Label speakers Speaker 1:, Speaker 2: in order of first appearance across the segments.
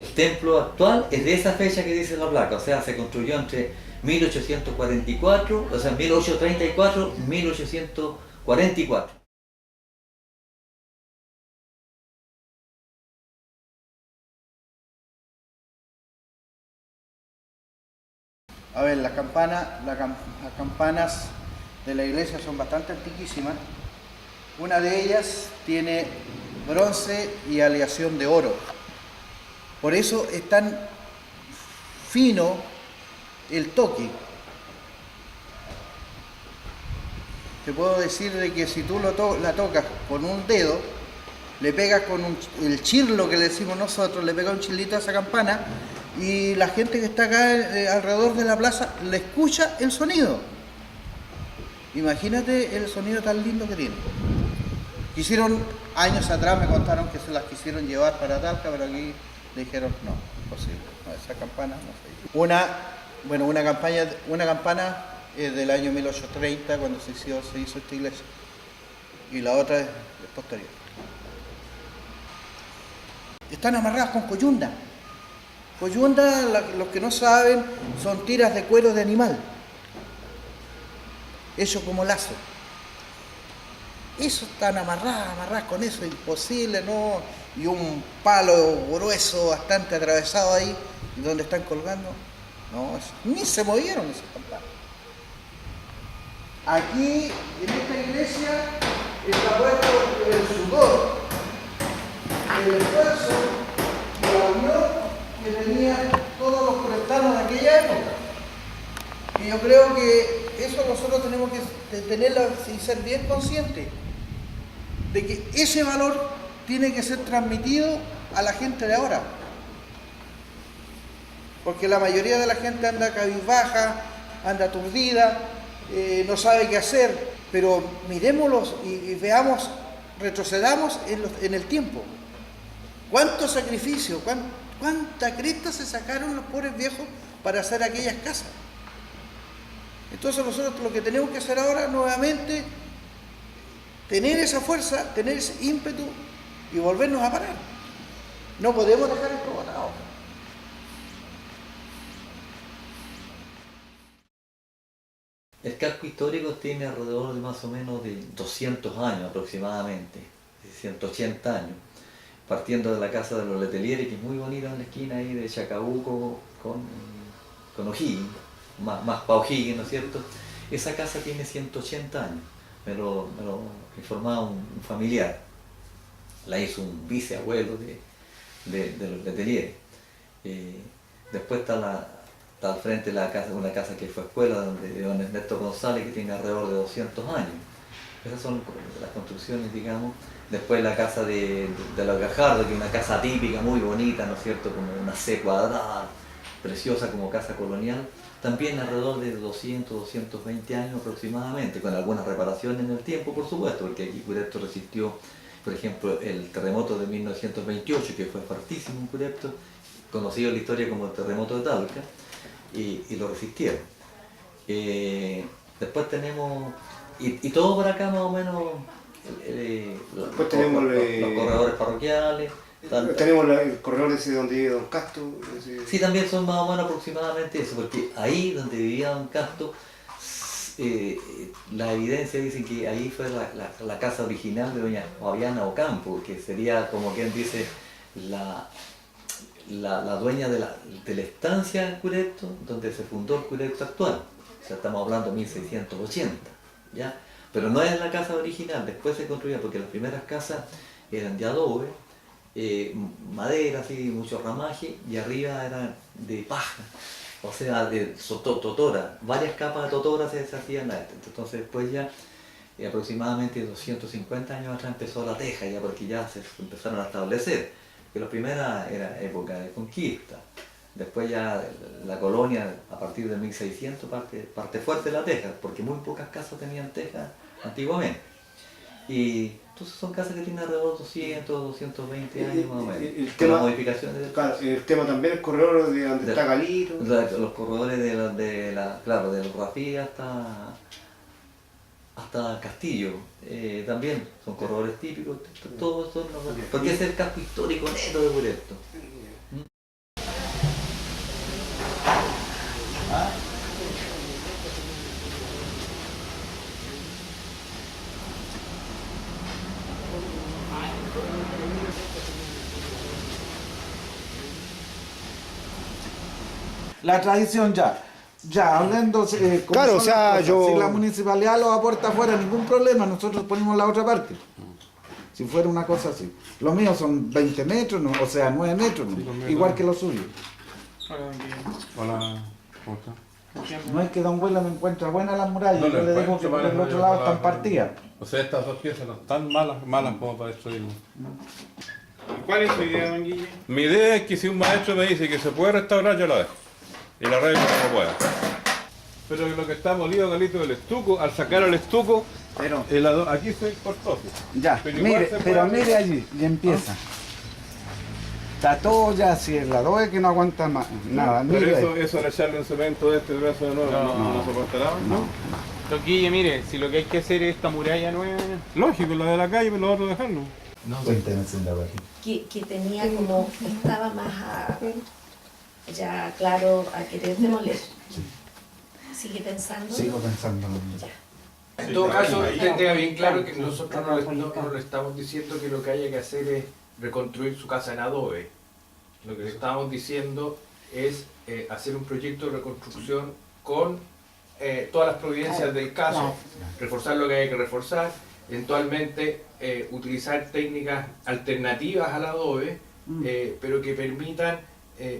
Speaker 1: El templo actual es de esa fecha que dice la placa, o sea, se construyó entre 1844, o sea, 1834 y 1844.
Speaker 2: A ver, las campanas de la iglesia son bastante antiquísimas. Una de ellas tiene bronce y aleación de oro. Por eso es tan fino el toque. Te puedo decir de que si tú la tocas con un dedo, le pegas con el chirlo que le decimos nosotros, le pegas un chirlito a esa campana y la gente que está acá alrededor de la plaza le escucha el sonido. Imagínate el sonido tan lindo que tiene. Quisieron, años atrás me contaron que se las quisieron llevar para Talca, pero aquí le dijeron no, imposible, no, esa campana no se hizo. Una campana es del año 1830 cuando se hizo esta iglesia y la otra es posterior. Están amarradas con coyunda. Coyunda, los que no saben, son tiras de cuero de animal, hecho como lazo. Eso están amarradas con eso, imposible, ¿no? Y un palo grueso, bastante atravesado ahí, donde están colgando. No, ni se movieron esos campanas. Aquí, en esta iglesia, está puesto el sudor, el esfuerzo y la unión que tenían todos los coretanos de aquella época. Y yo creo que eso nosotros tenemos que tenerlo y ser bien conscientes de que ese valor tiene que ser transmitido a la gente de ahora. Porque la mayoría de la gente anda cabizbaja, anda aturdida, no sabe qué hacer, pero miremoslos y veamos, retrocedamos en el tiempo. ¿Cuánto sacrificio, cuánta cresta se sacaron los pobres viejos para hacer aquellas casas? Entonces nosotros lo que tenemos que hacer ahora nuevamente, tener esa fuerza, tener ese ímpetu y volvernos a parar. No podemos dejar esto botado.
Speaker 1: El casco histórico tiene alrededor de más o menos de 200 años aproximadamente, 180 años, partiendo de la casa de los Letelieri, que es muy bonita en la esquina ahí de Chacabuco con O'Higgins, más para O'Higgins, ¿no es cierto? Esa casa tiene 180 años, me lo informaba un familiar, la hizo un viceabuelo de los Letelieri. Después está al frente una casa que fue escuela de don Ernesto González, que tiene alrededor de 200 años. Esas son las construcciones, digamos. Después la casa de los Gajardo, que es una casa típica, muy bonita, ¿no es cierto? Como una C cuadrada, preciosa como casa colonial. También alrededor de 200, 220 años aproximadamente, con algunas reparaciones en el tiempo, por supuesto, porque aquí Curepto resistió, por ejemplo, el terremoto de 1928, que fue fuertísimo en Curepto, conocido en la historia como el terremoto de Talca, y lo resistieron. Después tenemos, y todo por acá más o menos,
Speaker 3: Después tenemos
Speaker 1: los corredores parroquiales.
Speaker 3: tenemos el corredor ese donde vive Don Castro.
Speaker 1: Sí, también son más o menos aproximadamente eso, porque ahí donde vivía Don Castro, la evidencia dice que ahí fue la casa original de doña Fabiana Ocampo, que sería, como quien dice, la dueña de la estancia en Curepto, donde se fundó el Curepto actual. O sea, estamos hablando de 1680, ¿ya? Pero no es la casa original, después se construyó, porque las primeras casas eran de adobe, madera, así, mucho ramaje, y arriba eran de paja, o sea, de totora, varias capas de totora se hacían a esto. Entonces después ya, aproximadamente 250 años atrás empezó la teja, ya porque ya se empezaron a establecer, que la primera era época de conquista, después ya la colonia a partir de 1600 parte fuerte la teja, porque muy pocas casas tenían teja antiguamente. Y entonces son casas que tienen alrededor de 200, 220 años más o menos.
Speaker 3: El
Speaker 1: Con las
Speaker 3: tema,
Speaker 1: modificaciones del
Speaker 3: claro, el tema también el corredor de donde está Galito.
Speaker 1: los corredores claro, del Rafí hasta Castillo, también son corredores típicos, todos son, porque es el casco histórico neto de Curepto.
Speaker 2: La tradición ya. Ya, hablando, como
Speaker 3: Claro,
Speaker 2: son
Speaker 3: o sea,
Speaker 2: las cosas,
Speaker 3: yo-
Speaker 2: si la municipalidad lo aporta afuera, ningún problema, nosotros ponemos la otra parte. Si fuera una cosa así. Los míos son 20 metros, o sea, 9 metros, ¿no?
Speaker 4: Sí, los míos
Speaker 2: Igual
Speaker 4: también.
Speaker 2: que los suyos.
Speaker 4: Hola, ¿cómo está?
Speaker 2: No es que don Huela me encuentra buenas las murallas,
Speaker 4: No
Speaker 2: yo
Speaker 4: le
Speaker 2: le digo que
Speaker 4: encuentro
Speaker 2: por el
Speaker 4: malas
Speaker 2: otro
Speaker 4: murallas,
Speaker 2: lado están partidas.
Speaker 4: O sea, estas dos piezas no están malas como para destruirlas.
Speaker 5: ¿Cuál es su idea, don Guille?
Speaker 4: Mi idea es que si un maestro me dice que se puede restaurar, yo la dejo. Y la arreglo como pueda. Pero lo que está molido, Galito, el estuco, al sacar el estuco,
Speaker 2: Pero,
Speaker 4: aquí se cortó.
Speaker 2: ya,
Speaker 4: Pero igual
Speaker 2: mire,
Speaker 4: se
Speaker 2: pero
Speaker 4: puede-
Speaker 2: mire allí, y empieza. Está todo ya así, el adobe que no aguanta más, nada,
Speaker 4: Pero
Speaker 2: mire ahí.
Speaker 4: eso al echarle un cemento de este brazo de nuevo, no soportará.
Speaker 2: No.
Speaker 5: Don Guille, mire, si lo que hay que hacer es esta muralla nueva,
Speaker 4: Lógico, la de la calle, pero lo otro dejarlo.
Speaker 2: Cuénteme, señora Berti.
Speaker 6: que tenía como, estaba más ya claro a querer demoler. ¿Sigue pensando?
Speaker 2: Sigo pensando lo mismo.
Speaker 6: Ya.
Speaker 7: En todo caso, tenga bien claro que nosotros no le estamos diciendo que lo que haya que hacer es reconstruir su casa en adobe. Lo que le estamos diciendo es hacer un proyecto de reconstrucción con todas las providencias del caso, reforzar lo que hay que reforzar, eventualmente utilizar técnicas alternativas al adobe, pero que permitan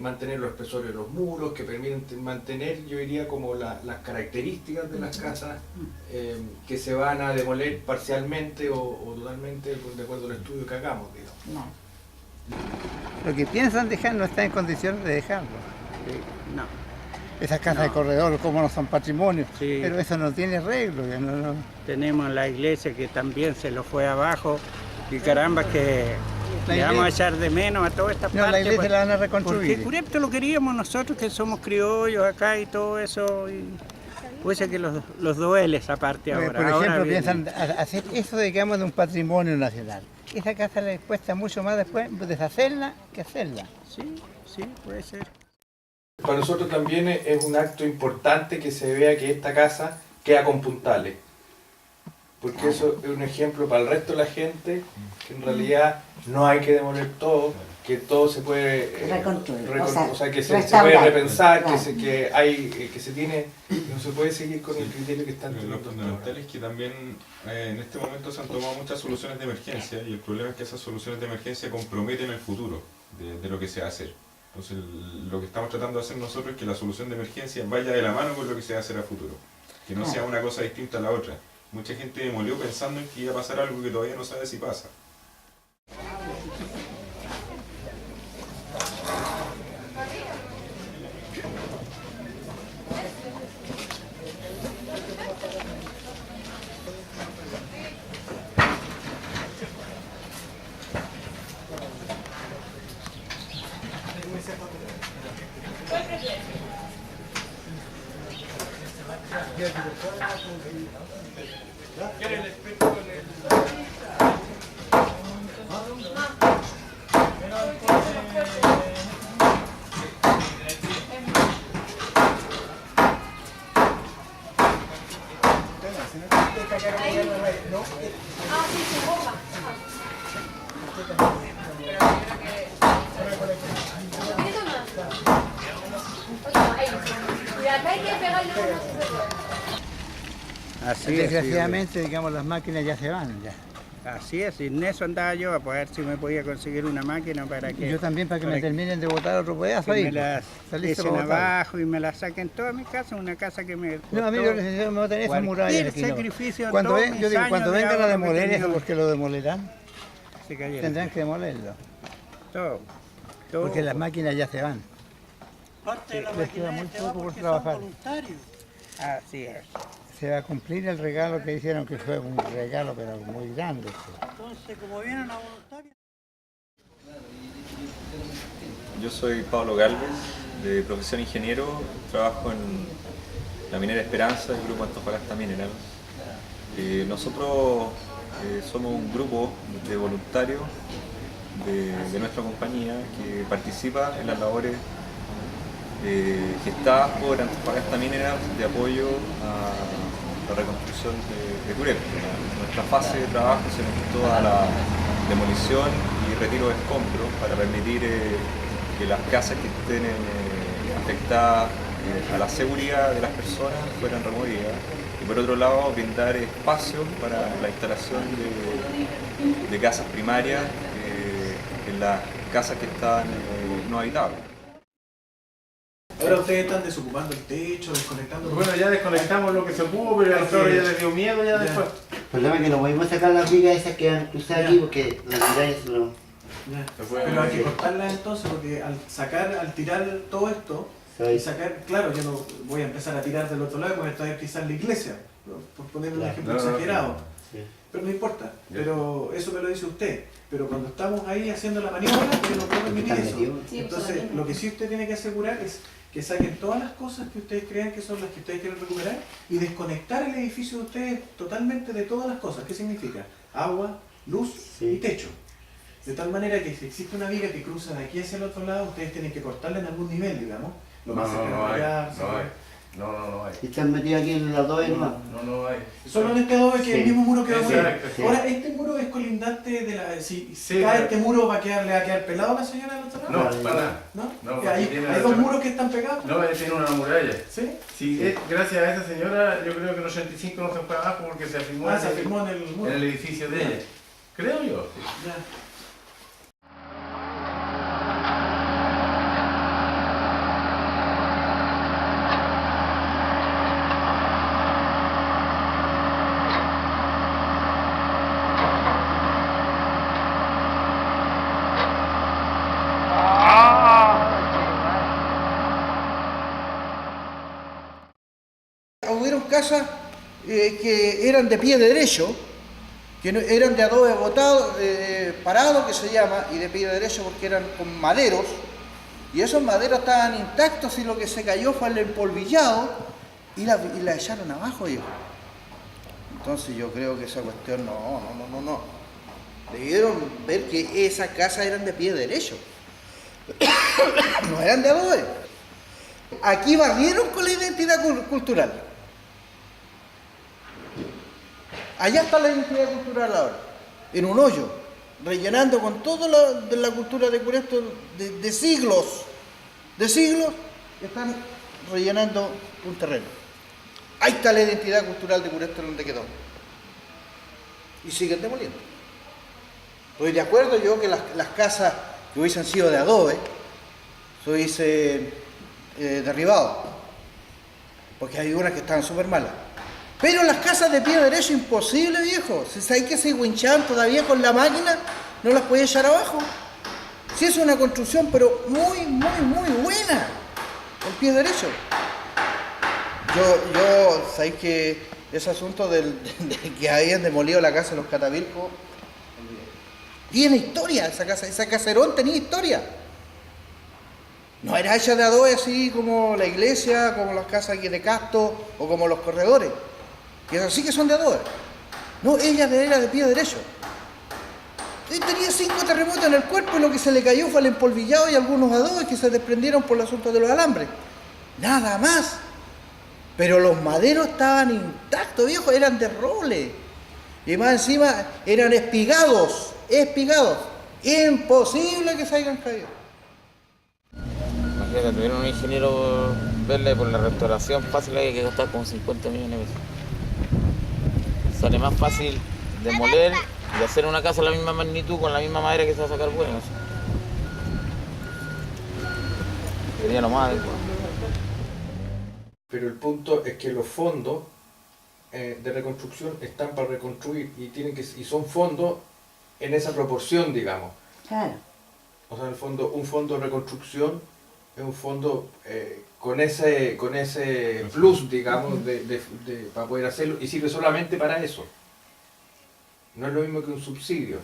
Speaker 7: mantener los espesores de los muros, que permiten mantener, yo diría, como las características de las casas que se van a demoler parcialmente o totalmente de acuerdo al estudio que hagamos, digamos.
Speaker 8: Lo que piensan dejar no está en condiciones de dejarlo.
Speaker 9: No,
Speaker 8: Esas casas de corredor, como no son patrimonio,
Speaker 9: Sí.
Speaker 8: pero eso no tiene arreglo. Ya no.
Speaker 9: tenemos la iglesia que también se lo fue abajo y caramba que
Speaker 8: La
Speaker 9: le vamos a
Speaker 8: iglesia-
Speaker 9: echar de menos a toda esta
Speaker 8: No,
Speaker 9: parte.
Speaker 8: la iglesia
Speaker 9: pues,
Speaker 8: la van a
Speaker 9: porque
Speaker 8: reconstruir.
Speaker 9: Curepto lo queríamos nosotros que somos criollos acá y todo eso. Y pues es que los duele esa parte ahora.
Speaker 8: Por
Speaker 9: Ahora
Speaker 8: ejemplo,
Speaker 9: viene.
Speaker 8: piensan hacer eso, digamos, de un patrimonio nacional. Esa casa les cuesta mucho más después deshacerla que hacerla.
Speaker 9: Sí, sí, puede ser.
Speaker 7: Para nosotros también es un acto importante que se vea que esta casa queda con puntales. Porque eso es un ejemplo para el resto de la gente, que en realidad no hay que demoler todo, que todo se puede
Speaker 6: Reconstruir,
Speaker 7: o sea, que se
Speaker 6: restaurar,
Speaker 7: puede repensar,
Speaker 6: claro.
Speaker 7: que se tiene, no se puede seguir con el criterio que están
Speaker 4: Lo
Speaker 7: teniendo hasta
Speaker 4: fundamental
Speaker 7: ahora.
Speaker 4: es que también en este momento se han tomado muchas soluciones de emergencia y el problema es que esas soluciones de emergencia comprometen el futuro de lo que se va a hacer. Entonces lo que estamos tratando de hacer nosotros es que la solución de emergencia vaya de la mano con lo que se va a hacer a futuro, que no sea una cosa distinta a la otra. Mucha gente demolió pensando en que iba a pasar algo que todavía no sabe si pasa.
Speaker 9: Así es.
Speaker 8: Desgraciadamente, digamos, las máquinas ya se van. Ya.
Speaker 9: Así es, y en eso andaba yo a ver si me podía conseguir una máquina para
Speaker 8: Y
Speaker 9: que,
Speaker 8: yo también para que me
Speaker 9: para que-
Speaker 8: terminen de botar otro pedazo
Speaker 9: que
Speaker 8: ahí.
Speaker 9: me las
Speaker 8: Saliste
Speaker 9: echen
Speaker 8: para botar.
Speaker 9: abajo y me las saquen toda mi casa, una casa que me
Speaker 8: No, a mí
Speaker 9: costó
Speaker 8: lo que se me botan esas
Speaker 9: cualquier
Speaker 8: murallas aquí. No.
Speaker 9: sacrificio,
Speaker 8: Cuando
Speaker 9: todos
Speaker 8: ven,
Speaker 9: mis
Speaker 8: yo digo,
Speaker 9: años
Speaker 8: cuando
Speaker 9: de
Speaker 8: vengan a
Speaker 9: ahorro que
Speaker 8: demoler
Speaker 9: tenía,
Speaker 8: eso, porque lo demolerán,
Speaker 9: se cayeron.
Speaker 8: tendrán que demolerlo.
Speaker 9: Todo.
Speaker 8: Porque las máquinas ya se van. Les queda muy poco por trabajar.
Speaker 9: Así es.
Speaker 8: Se va a cumplir el regalo que hicieron, que fue un regalo, pero muy grande.
Speaker 10: Yo soy Pablo Galvez, de profesión ingeniero, trabajo en la minera Esperanza, el grupo Antofagasta Minerals. Nosotros somos un grupo de voluntarios de nuestra compañía que participa en las labores gestadas por Antofagasta Minerals de apoyo a la reconstrucción de Curepto. Nuestra fase de trabajo se limitó a la demolición y retiro de escombros para permitir que las casas que estén afectadas a la seguridad de las personas fueran removidas. Y por otro lado, brindar espacios para la instalación de casas primarias en las casas que están no habitables.
Speaker 11: Ahora ustedes están desocupando el techo, desconectando...
Speaker 12: Bueno, ya desconectamos lo que se pudo, pero a nosotros ya les dio miedo ya después.
Speaker 13: El problema es que no podemos sacar las vigas esas que van a cruzar aquí porque las murallas se lo...
Speaker 11: Pero hay que cortarlas entonces porque al tirar todo esto y sacar, claro, yo no voy a empezar a tirar del otro lado y voy a traer quizás la iglesia, por poner un ejemplo exagerado. Pero no importa, pero eso me lo dice usted. Pero cuando estamos ahí haciendo la maniobra, yo no puedo permitir eso. Entonces, lo que sí usted tiene que asegurar es que saquen todas las cosas que ustedes crean que son las que ustedes quieren recuperar y desconectar el edificio de ustedes totalmente de todas las cosas. ¿Qué significa? Agua, luz y techo. De tal manera que si existe una viga que cruza de aquí hacia el otro lado, ustedes tienen que cortarla en algún nivel, digamos.
Speaker 12: No hay.
Speaker 13: Y están metidos aquí en el adobe nomás.
Speaker 12: No hay.
Speaker 11: Solo en este adobe que es el mismo muro que vamos a ver.
Speaker 13: Sí.
Speaker 11: Ahora, este muro es colindante de la... Si cae este muro, ¿le va a quedar pelado a la señora del otro lado?
Speaker 12: No, para nada.
Speaker 11: ¿No? ¿Hay dos muros que están pegados?
Speaker 12: No, él tiene una muralla.
Speaker 11: ¿Sí?
Speaker 12: Sí, gracias a esa señora, yo creo que en el 85 no se fue abajo porque se afirmó,
Speaker 11: se afirmó en el muro.
Speaker 12: En el edificio de ella. Creo yo.
Speaker 11: Ya.
Speaker 2: Hubieron casas que eran de pie derecho, que no, eran de adobe botado, parado que se llama, y de pie derecho porque eran con maderos, y esos maderos estaban intactos y lo que se cayó fue el empolvillado y la echaron abajo ellos. Entonces yo creo que esa cuestión no. Debieron ver que esas casas eran de pie derecho, no eran de adobe. Aquí barrieron con la identidad cultural. Allá está la identidad cultural ahora, en un hoyo, rellenando con toda la cultura de Curepto de siglos, están rellenando un terreno. Ahí está la identidad cultural de Curepto donde quedó. Y siguen demoliendo. Estoy de acuerdo yo que las casas que hubiesen sido de adobe, se hubiese derribado, porque hay unas que estaban súper malas. Pero las casas de pie derecho, imposible, viejo. Si sabéis que se hinchaban todavía con la máquina, no las podía echar abajo. Si es una construcción, pero muy buena, el pie derecho. Yo sabéis que ese asunto de que habían demolido la casa de los Catavilcos, tiene historia esa casa, ese caserón tenía historia. No era hecha de adobe así como la iglesia, como las casas aquí de Casto o como los corredores, que así que son de adobe. No, ella era de pie derecho. Y tenía 5 terremotos en el cuerpo y lo que se le cayó fue el empolvillado y algunos adobes que se desprendieron por el asunto de los alambres. Nada más. Pero los maderos estaban intactos, viejo, eran de roble. Y más encima eran espigados. Imposible que se hayan caído.
Speaker 14: Imagínate, tuvieron un ingeniero verle por la restauración fácil, hay que gastar como 50 millones de pesos. Sale más fácil demoler y hacer una casa de la misma magnitud con la misma madera que se va a sacar buena. Sería lo más adecuado.
Speaker 7: Pero el punto es que los fondos de reconstrucción están para reconstruir y son fondos en esa proporción, digamos.
Speaker 6: Claro.
Speaker 7: O sea, en el fondo, un fondo de reconstrucción es un fondo con ese plus, digamos, para poder hacerlo, y sirve solamente para eso. No es lo mismo que un subsidio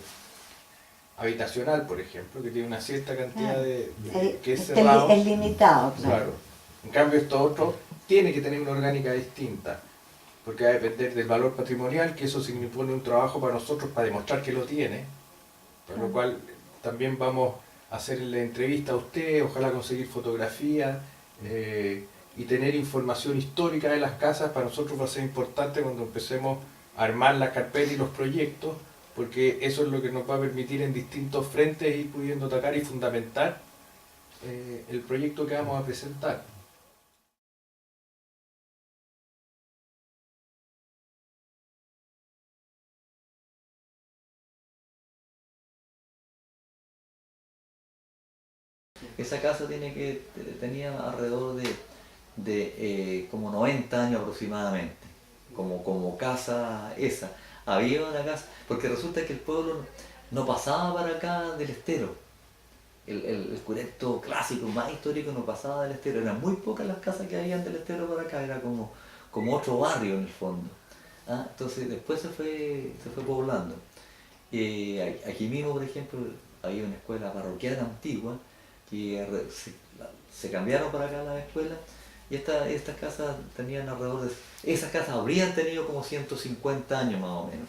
Speaker 7: habitacional, por ejemplo, que tiene una cierta cantidad que es cerrado.
Speaker 6: Es limitado, claro.
Speaker 7: En cambio, esto otro tiene que tener una orgánica distinta, porque va a depender del valor patrimonial, que eso significa un trabajo para nosotros para demostrar que lo tiene, por lo cual también vamos a hacerle entrevista a usted, ojalá conseguir fotografías y tener información histórica de las casas. Para nosotros va a ser importante cuando empecemos a armar la carpeta y los proyectos, porque eso es lo que nos va a permitir en distintos frentes ir pudiendo atacar y fundamentar el proyecto que vamos a presentar.
Speaker 1: esa casa tenía alrededor de como 90 años aproximadamente, como casa esa. Había una casa, porque resulta que el pueblo no pasaba para acá del estero. El Curepto clásico, más histórico, no pasaba del estero. Eran muy pocas las casas que habían del estero para acá, era como otro barrio en el fondo. Entonces después se fue poblando. Aquí mismo, por ejemplo, había una escuela parroquial antigua que se cambiaron para acá las escuelas, y estas casas tenían alrededor esas casas habrían tenido como 150 años más o menos,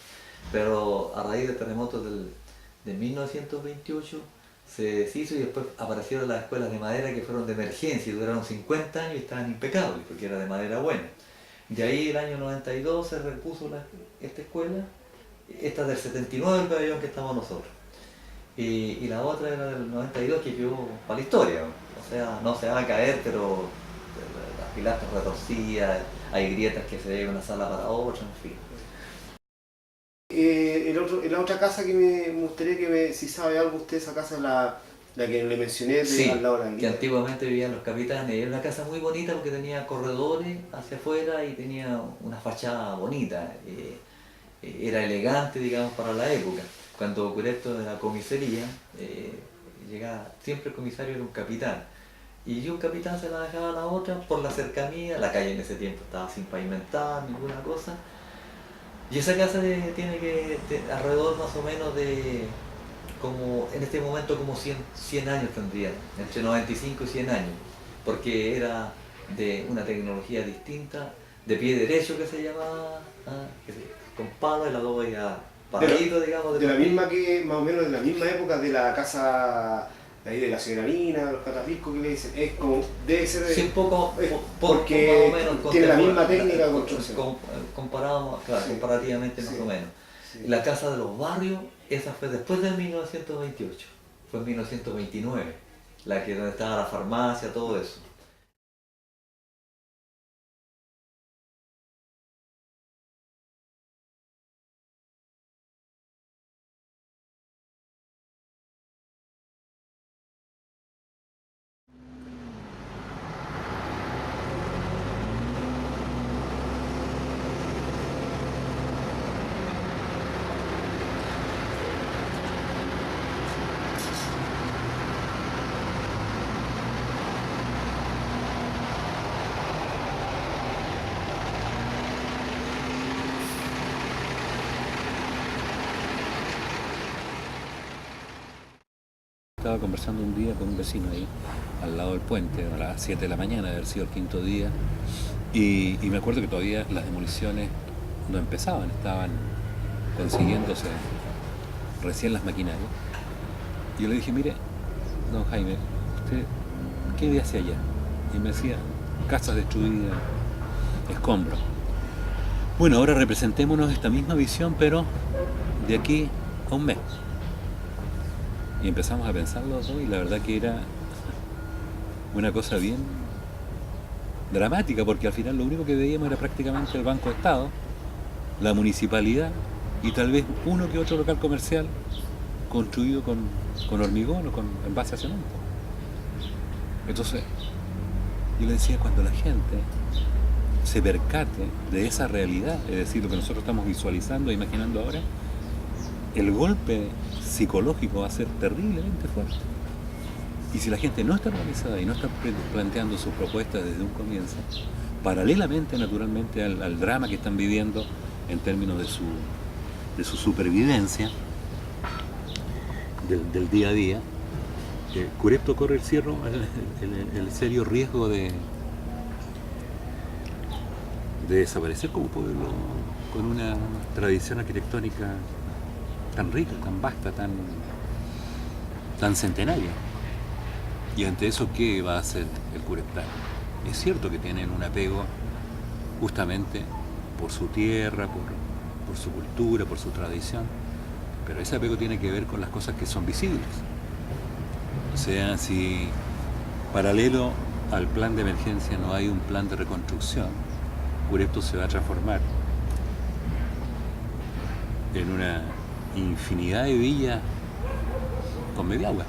Speaker 1: pero a raíz del terremoto de 1928 se deshizo y después aparecieron las escuelas de madera que fueron de emergencia y duraron 50 años y estaban impecables porque era de madera buena. De ahí el año 92 se repuso esta escuela, esta del 79 el pabellón que estamos nosotros. Y la otra era del 92 que quedó para la historia, o sea, no se va a caer, pero las pilastras retorcidas, hay grietas que se ve de una sala para otra, en fin.
Speaker 3: La otra casa que me gustaría si sabe algo usted, esa casa es la que le mencioné al lado de la
Speaker 1: que antiguamente vivían los capitanes. Era una casa muy bonita porque tenía corredores hacia afuera y tenía una fachada bonita. Era elegante, digamos, para la época. Cuando ocurrió esto de la comisaría, llegaba, siempre el comisario era un capitán. Y un capitán se la dejaba a la otra por la cercanía. La calle en ese tiempo estaba sin pavimentar, ninguna cosa. Y esa casa tiene alrededor más o menos en este momento como 100 años tendría, entre 95 y 100 años, porque era de una tecnología distinta, de pie derecho que se llamaba, con palo, el adobe ya paradito, digamos.
Speaker 3: De la misma que, más o menos de la misma época de la casa de ahí de la señora Nina, los catapiscos que le dicen, es como, debe ser
Speaker 1: sí, un poco
Speaker 3: porque
Speaker 1: más o menos
Speaker 3: tiene la misma técnica de construcción.
Speaker 1: Comparativamente más o menos. Sí. La casa de los barrios, esa fue después del 1928, fue en 1929, donde estaba la farmacia, todo eso.
Speaker 15: Estaba conversando un día con un vecino ahí, al lado del puente, a las 7 de la mañana, de haber sido el quinto día, y me acuerdo que todavía las demoliciones no empezaban, estaban consiguiéndose recién las maquinarias. Y yo le dije, mire, don Jaime, ¿usted qué ve hacia allá? Y me decía, casas destruidas, escombros. Bueno, ahora representémonos esta misma visión, pero de aquí a un mes. Y empezamos a pensar los dos y la verdad que era una cosa bien dramática, porque al final lo único que veíamos era prácticamente el Banco de Estado, la municipalidad y tal vez uno que otro local comercial construido con hormigón o en base a cemento. Entonces, yo le decía, cuando la gente se percate de esa realidad, es decir, lo que nosotros estamos visualizando e imaginando ahora, el golpe psicológico va a ser terriblemente fuerte. Y si la gente no está organizada y no está planteando sus propuestas desde un comienzo, paralelamente, naturalmente, al drama que están viviendo en términos de su supervivencia, del día a día, Curepto corre el serio riesgo de desaparecer como pueblo con una tradición arquitectónica tan rica, tan vasta, tan centenaria. Y ante eso, ¿qué va a hacer el cureptano? Es cierto que tienen un apego justamente por su tierra, por su cultura, por su tradición, pero ese apego tiene que ver con las cosas que son visibles. O sea, si paralelo al plan de emergencia no hay un plan de reconstrucción, Curepto se va a transformar en una infinidad de villas con media agua.